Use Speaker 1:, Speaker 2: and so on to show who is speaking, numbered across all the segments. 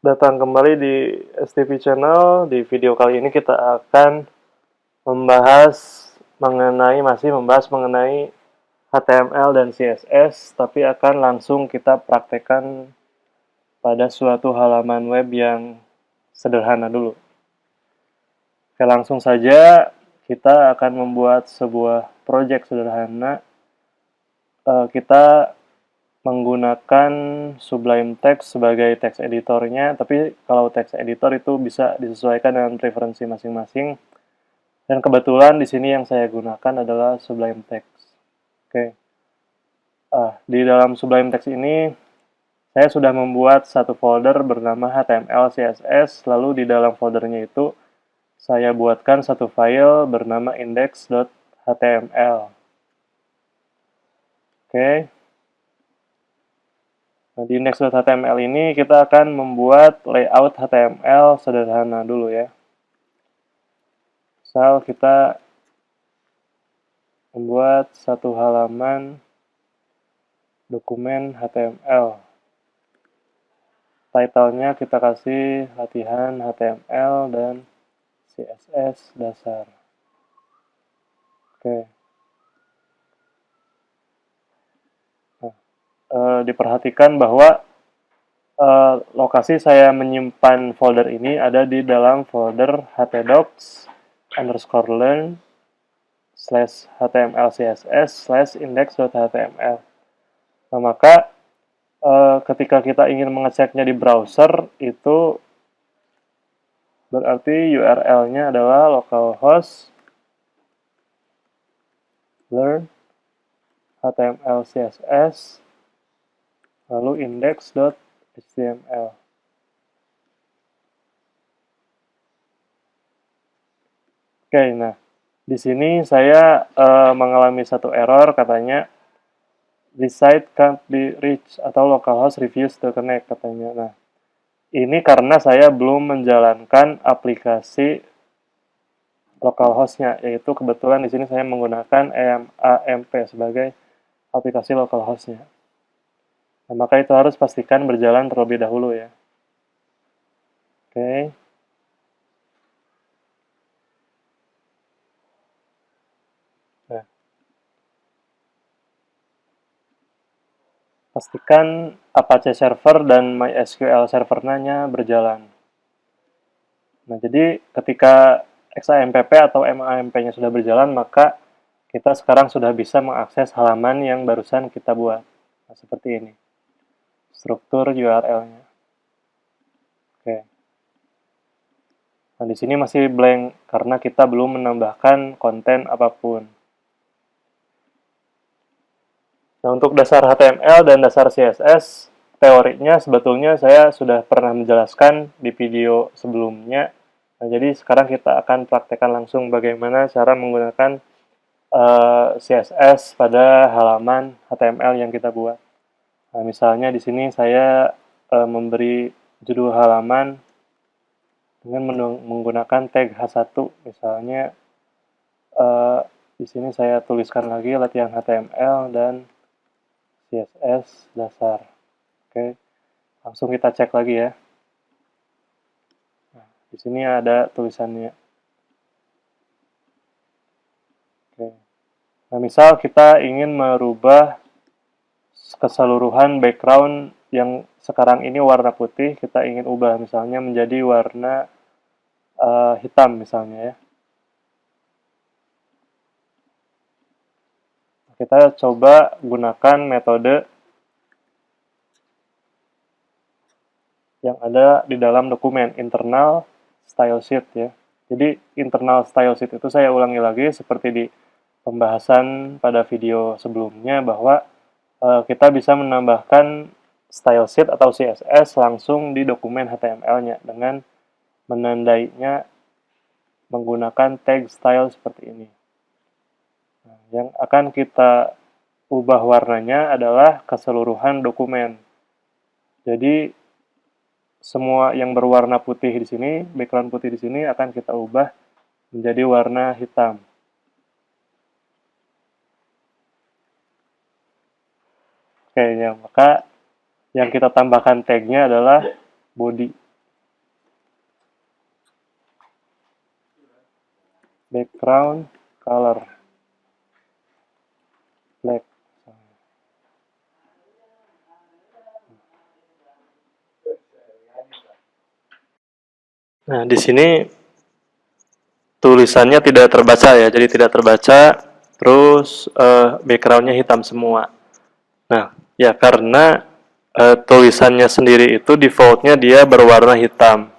Speaker 1: Datang kembali di STV Channel. Di video kali ini kita akan masih membahas mengenai HTML dan CSS, tapi akan langsung kita praktekkan pada suatu halaman web yang sederhana dulu. Oke, langsung saja kita akan membuat sebuah project sederhana. Kita menggunakan Sublime Text sebagai text editornya, tapi kalau text editor itu bisa disesuaikan dengan preferensi masing-masing. Dan kebetulan di sini yang saya gunakan adalah Sublime Text. Oke. Di dalam Sublime Text ini saya sudah membuat satu folder bernama HTML CSS, lalu di dalam foldernya itu saya buatkan satu file bernama index.html. Oke. Nah, di index.html ini kita akan membuat layout HTML sederhana dulu ya. Misal kita membuat satu halaman dokumen HTML. Title-nya kita kasih latihan HTML dan CSS dasar. Oke. Nah, diperhatikan bahwa lokasi saya menyimpan folder ini ada di dalam folder htdocs_learn /html css /index.html. Nah, maka ketika kita ingin mengeceknya di browser, itu berarti URL-nya adalah localhost learn html css lalu index.html. Oke, nah di sini saya mengalami satu error, katanya this site can't be reached atau localhost refuse to connect katanya. Nah, ini karena saya belum menjalankan aplikasi localhost-nya, yaitu kebetulan di sini saya menggunakan AMP sebagai aplikasi localhost-nya. Nah, maka itu harus pastikan berjalan terlebih dahulu ya. Oke. Nah, pastikan Apache Server dan MySQL Server-nya berjalan. Nah, jadi ketika XAMPP atau MAMP-nya sudah berjalan, maka kita sekarang sudah bisa mengakses halaman yang barusan kita buat. Nah, seperti ini. Struktur URL-nya. Oke. Nah, di sini masih blank karena kita belum menambahkan konten apapun. Nah, untuk dasar HTML dan dasar CSS, teorinya sebetulnya saya sudah pernah menjelaskan di video sebelumnya. Nah, jadi sekarang kita akan praktekkan langsung bagaimana cara menggunakan CSS pada halaman HTML yang kita buat. Nah, misalnya di sini saya memberi judul halaman dengan menggunakan tag H1. Misalnya di sini saya tuliskan lagi latihan HTML dan CSS dasar. Oke, langsung kita cek lagi ya. Nah, di sini ada tulisannya. Oke. Nah, misal kita ingin merubah keseluruhan background yang sekarang ini warna putih, kita ingin ubah misalnya menjadi warna hitam misalnya ya. Kita coba gunakan metode yang ada di dalam dokumen internal style sheet ya. Jadi internal style sheet itu saya ulangi lagi seperti di pembahasan pada video sebelumnya, bahwa kita bisa menambahkan style sheet atau CSS langsung di dokumen HTML-nya dengan menandainya menggunakan tag style seperti ini. Nah, yang akan kita ubah warnanya adalah keseluruhan dokumen. Jadi semua yang berwarna putih di sini, background putih di sini akan kita ubah menjadi warna hitam. Oke, ya, maka yang kita tambahkan tag-nya adalah body. background color black. Nah, di sini tulisannya tidak terbaca ya, jadi tidak terbaca, terus backgroundnya hitam semua. Nah, ya karena tulisannya sendiri itu defaultnya dia berwarna hitam.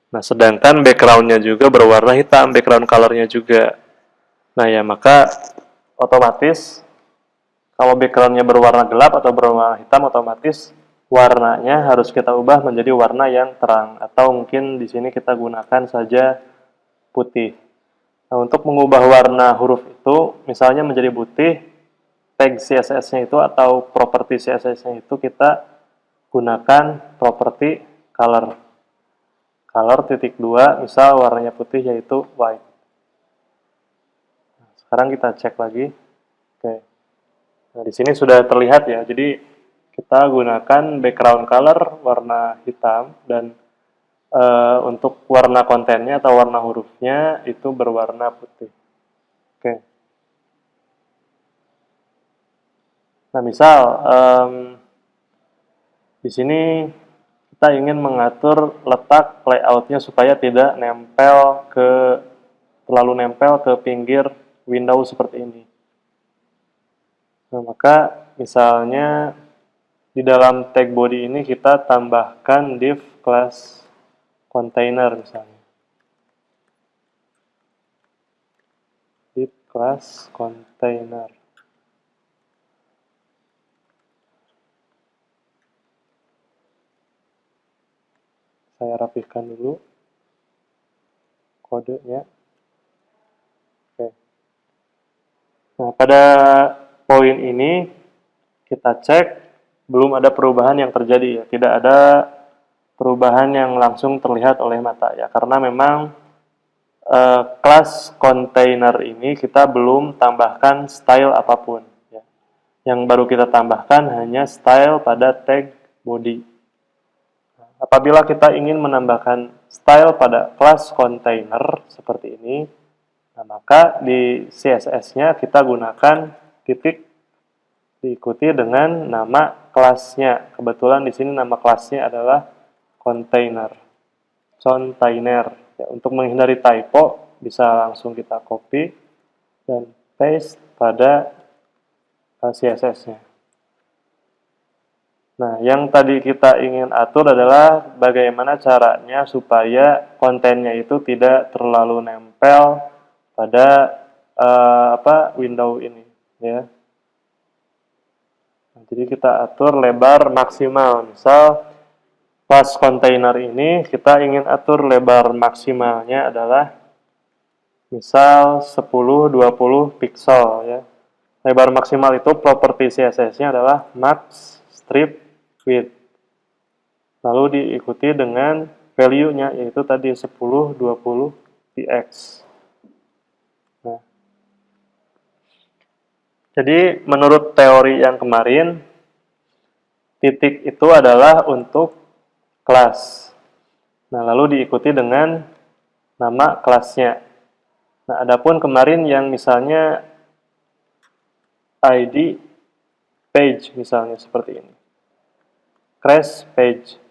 Speaker 1: Nah, sedangkan backgroundnya juga berwarna hitam, background colornya juga. Nah, ya maka otomatis kalau backgroundnya berwarna gelap atau berwarna hitam, otomatis warnanya harus kita ubah menjadi warna yang terang. Atau mungkin di sini kita gunakan saja putih. Nah, untuk mengubah warna huruf itu, misalnya menjadi putih, tag CSS-nya itu atau properti CSS-nya itu kita gunakan properti color. Color titik 2, misal warnanya putih yaitu white. Nah, sekarang kita cek lagi. Oke. Nah, di sini sudah terlihat ya. Jadi kita gunakan background color warna hitam dan untuk warna kontennya atau warna hurufnya itu berwarna putih. Oke. Nah, misal di sini kita ingin mengatur letak layoutnya supaya tidak terlalu nempel ke pinggir window seperti ini. Nah, maka misalnya di dalam tag body ini kita tambahkan div class container misalnya. Div class container. Saya rapihkan dulu kodenya. Oke. Nah, pada poin ini kita cek belum ada perubahan yang terjadi ya. Tidak ada perubahan yang langsung terlihat oleh mata ya. Karena memang kelas container ini kita belum tambahkan style apapun ya. Yang baru kita tambahkan hanya style pada tag body. Apabila kita ingin menambahkan style pada kelas container seperti ini, nah maka di CSS-nya kita gunakan titik diikuti dengan nama kelasnya. Kebetulan di sini nama kelasnya adalah container. Container. Ya, untuk menghindari typo, bisa langsung kita copy dan paste pada CSS-nya. Nah, yang tadi kita ingin atur adalah bagaimana caranya supaya kontennya itu tidak terlalu nempel pada window ini, ya. Nah, jadi kita atur lebar maksimal. Misal pas kontainer ini kita ingin atur lebar maksimalnya adalah misal 10-20 pixel, ya. Lebar maksimal itu properti CSS-nya adalah max strip width. Lalu diikuti dengan value-nya, yaitu tadi 10-20 px. Nah, jadi menurut teori yang kemarin, titik itu adalah untuk kelas. Nah, lalu diikuti dengan nama kelasnya. Nah, adapun kemarin yang misalnya ID page misalnya seperti ini. Crash page.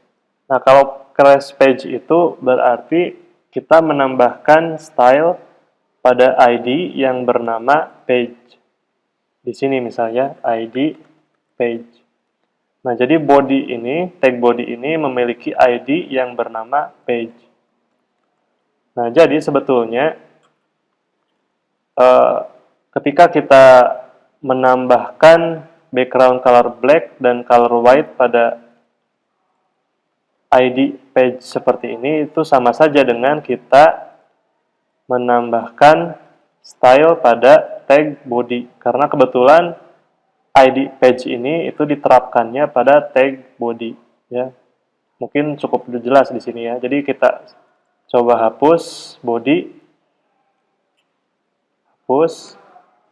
Speaker 1: Nah, kalau crash page itu berarti kita menambahkan style pada ID yang bernama page. Di sini misalnya ID page. Nah, jadi body ini, tag body ini memiliki ID yang bernama page. Nah, jadi sebetulnya ketika kita menambahkan background color black dan color white pada ID page seperti ini, itu sama saja dengan kita menambahkan style pada tag body. Karena kebetulan ID page ini itu diterapkannya pada tag body, ya. Mungkin cukup jelas di sini ya. Jadi kita coba hapus body, hapus,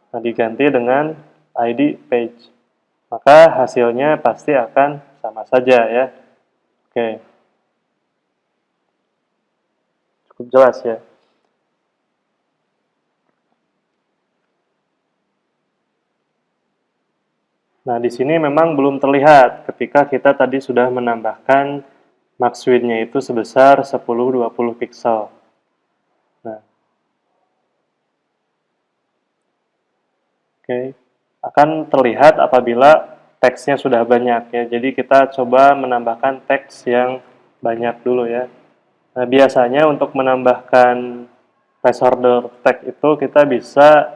Speaker 1: nah diganti dengan ID page. Maka hasilnya pasti akan sama saja ya. Oke. Cukup jelas ya. Nah, di sini memang belum terlihat ketika kita tadi sudah menambahkan max width-nya itu sebesar 10-20 pixel. Nah, oke. Akan terlihat apabila teksnya sudah banyak ya. Jadi kita coba menambahkan teks yang banyak dulu ya. Nah, biasanya untuk menambahkan placeholder tag itu kita bisa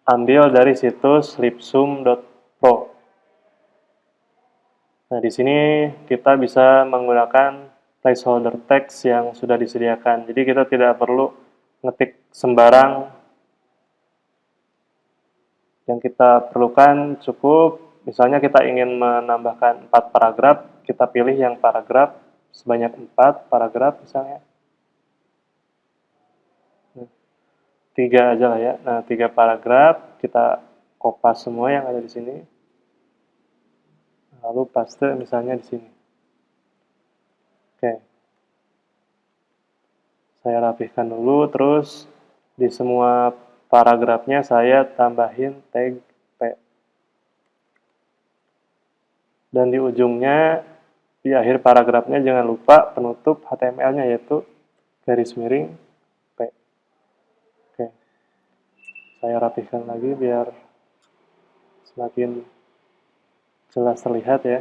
Speaker 1: ambil dari situs lipsum.pro. Nah, di sini kita bisa menggunakan placeholder text yang sudah disediakan. Jadi kita tidak perlu ngetik sembarang. Yang kita perlukan cukup, misalnya kita ingin menambahkan 4 paragraf, kita pilih yang paragraf sebanyak 4 paragraf misalnya. 3 aja lah ya. Nah, 3 paragraf, kita kopas semua yang ada di sini. Lalu paste misalnya di sini. Oke. Saya rapihkan dulu, terus di semua paragrafnya saya tambahin tag P. Dan di ujungnya, di akhir paragrafnya jangan lupa penutup HTML-nya yaitu garis miring P. Oke. Saya rapihkan lagi biar semakin jelas terlihat ya.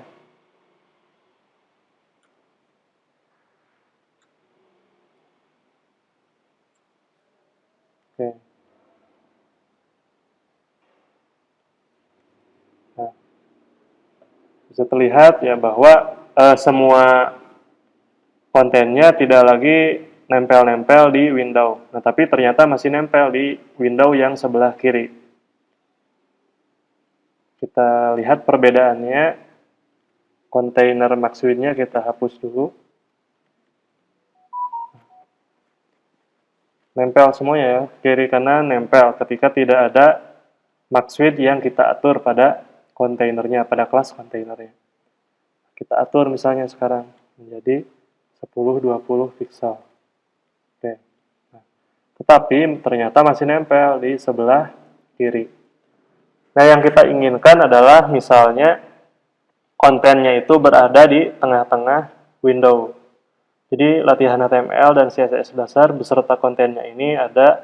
Speaker 1: Oke. Nah, bisa terlihat ya bahwa semua kontennya tidak lagi nempel-nempel di window. Nah, tapi ternyata masih nempel di window yang sebelah kiri. Kita lihat perbedaannya. Kontainer max width-nya kita hapus dulu. Nempel semuanya ya, kiri kanan nempel ketika tidak ada max width yang kita atur pada kontainernya, pada kelas kontainernya. Kita atur misalnya sekarang menjadi 10-20 pixel. Oke. Nah, tetapi ternyata masih nempel di sebelah kiri. Nah, yang kita inginkan adalah misalnya kontennya itu berada di tengah-tengah window. Jadi latihan HTML dan CSS dasar beserta kontennya ini ada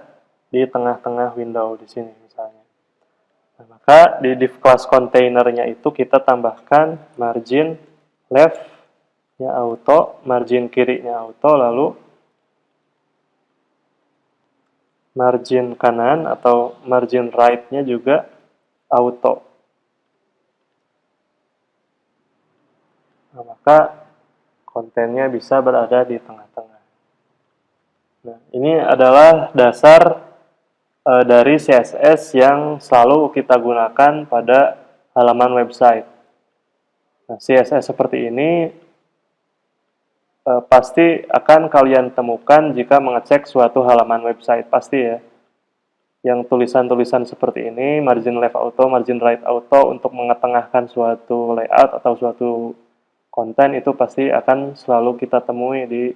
Speaker 1: di tengah-tengah window di sini misalnya. Nah, maka di div class kontainernya itu kita tambahkan margin left-nya auto, margin kirinya auto, lalu margin kanan atau margin right-nya juga auto. Nah, maka kontennya bisa berada di tengah-tengah. Nah, ini adalah dasar dari CSS yang selalu kita gunakan pada halaman website. Nah, CSS seperti ini pasti akan kalian temukan jika mengecek suatu halaman website, pasti ya. Yang tulisan-tulisan seperti ini, margin left auto, margin right auto, untuk mengetengahkan suatu layout atau suatu konten itu pasti akan selalu kita temui di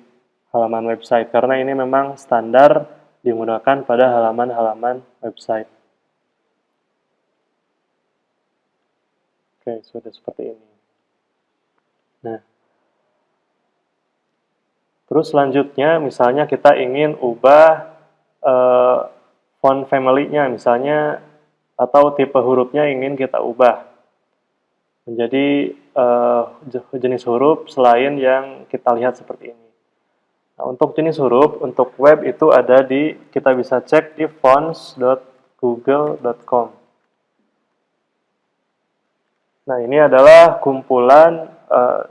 Speaker 1: halaman website. Karena ini memang standar digunakan pada halaman-halaman website. Oke, sudah seperti ini. Nah, terus selanjutnya misalnya kita ingin ubah font family-nya misalnya, atau tipe hurufnya ingin kita ubah menjadi jenis huruf selain yang kita lihat seperti ini. Nah, untuk jenis huruf, untuk web itu ada di, kita bisa cek di fonts.google.com. Nah, ini adalah kumpulan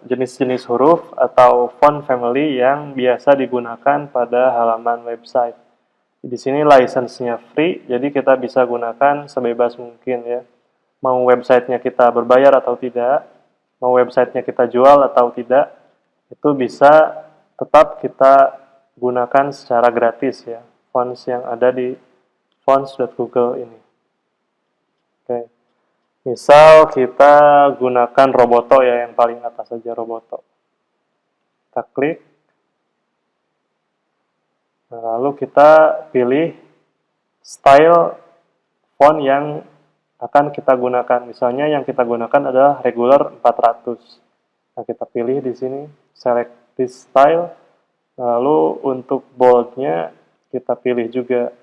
Speaker 1: jenis-jenis huruf atau font family yang biasa digunakan pada halaman website. Di sini license-nya free, jadi kita bisa gunakan sebebas mungkin ya. Mau websitenya kita berbayar atau tidak, mau websitenya kita jual atau tidak, itu bisa tetap kita gunakan secara gratis ya, fonts yang ada di fonts.google ini. Oke. Misal kita gunakan Roboto ya, yang paling atas saja Roboto. Kita klik. Nah, lalu kita pilih style font yang akan kita gunakan. Misalnya yang kita gunakan adalah regular 400. Nah, kita pilih di sini, select this style. Lalu untuk boldnya kita pilih juga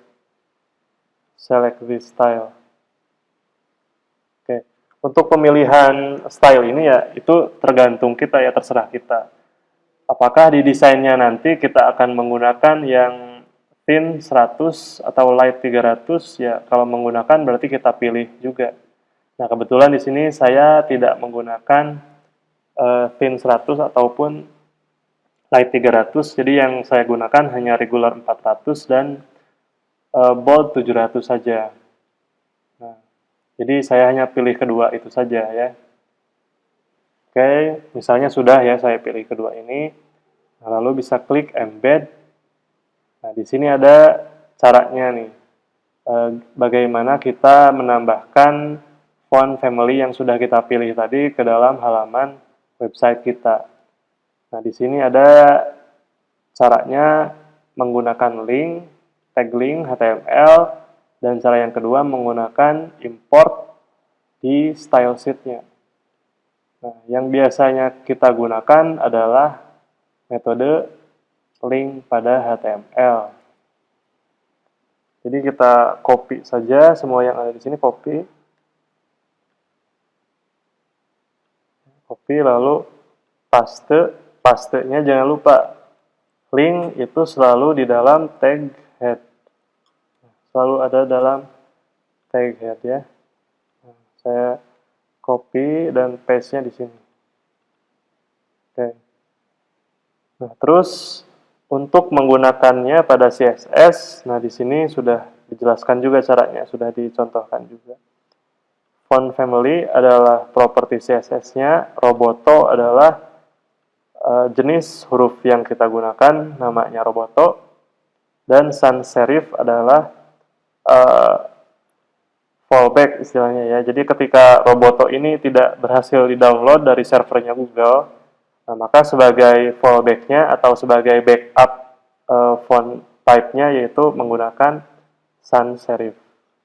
Speaker 1: select this style. Oke. Untuk pemilihan style ini ya itu tergantung kita ya, terserah kita. Apakah di desainnya nanti kita akan menggunakan yang thin 100 atau light 300 ya, kalau menggunakan berarti kita pilih juga. Nah, kebetulan di sini saya tidak menggunakan thin 100 ataupun light 300, jadi yang saya gunakan hanya regular 400 dan bold 700 saja. Nah, jadi saya hanya pilih kedua itu saja ya. Oke, misalnya sudah ya saya pilih kedua ini. Nah, lalu bisa klik embed. Nah, di sini ada caranya nih. Bagaimana kita menambahkan font family yang sudah kita pilih tadi ke dalam halaman website kita. Nah, di sini ada caranya menggunakan link, tag link, HTML, dan cara yang kedua menggunakan import di style sheet-nya. Nah, yang biasanya kita gunakan adalah metode link pada HTML. Jadi kita copy saja semua yang ada di sini, copy. Copy lalu paste. Pastenya jangan lupa link itu selalu di dalam tag head. Selalu ada dalam tag head ya. Nah, saya copy dan paste-nya di sini. Oke. Nah, terus untuk menggunakannya pada CSS, nah di sini sudah dijelaskan juga caranya, sudah dicontohkan juga. Font family adalah properti CSS-nya, Roboto adalah jenis huruf yang kita gunakan, namanya Roboto, dan sans serif adalah fallback istilahnya ya. Jadi ketika Roboto ini tidak berhasil di-download dari servernya Google, nah, maka sebagai fallback-nya atau sebagai backup font type-nya yaitu menggunakan sans serif.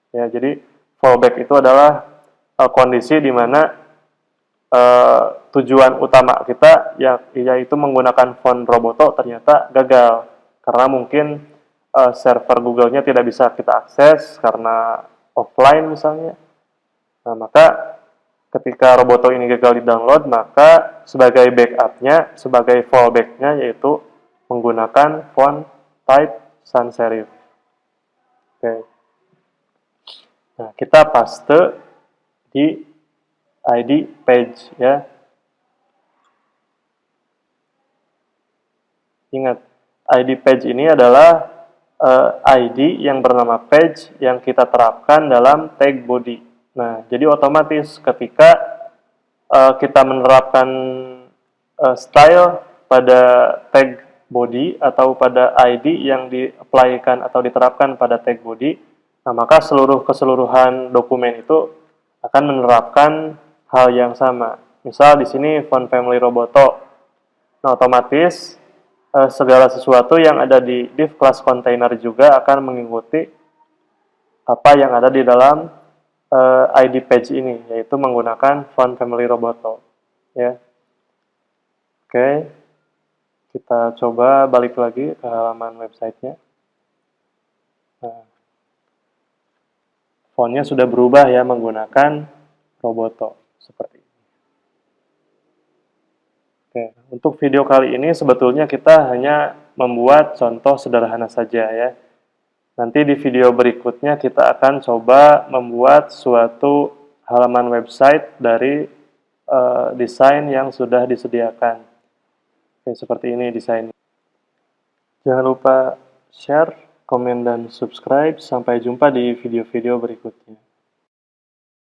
Speaker 1: Ya, jadi fallback itu adalah kondisi di mana tujuan utama kita yaitu menggunakan font Roboto ternyata gagal karena mungkin server Google-nya tidak bisa kita akses karena offline misalnya. Nah, maka ketika Roboto ini gagal di-download, maka sebagai backup-nya, sebagai fallback-nya yaitu menggunakan font type sans serif. Oke. Nah, kita paste di ID page ya. Ingat, ID page ini adalah ID yang bernama page yang kita terapkan dalam tag body. Nah, jadi otomatis ketika kita menerapkan style pada tag body atau pada ID yang di-apply-kan atau diterapkan pada tag body, nah maka keseluruhan dokumen itu akan menerapkan hal yang sama. Misal di sini font family Roboto. Nah, otomatis segala sesuatu yang ada di div class container juga akan mengikuti apa yang ada di dalam ID page ini, yaitu menggunakan font family Roboto. Ya. Oke. Kita coba balik lagi ke halaman websitenya. Nah, fontnya sudah berubah ya menggunakan Roboto seperti ini. Oke, untuk video kali ini sebetulnya kita hanya membuat contoh sederhana saja ya. Nanti di video berikutnya kita akan coba membuat suatu halaman website dari desain yang sudah disediakan. Oke, seperti ini desainnya. Jangan lupa share, komen, dan subscribe. Sampai jumpa di video-video berikutnya.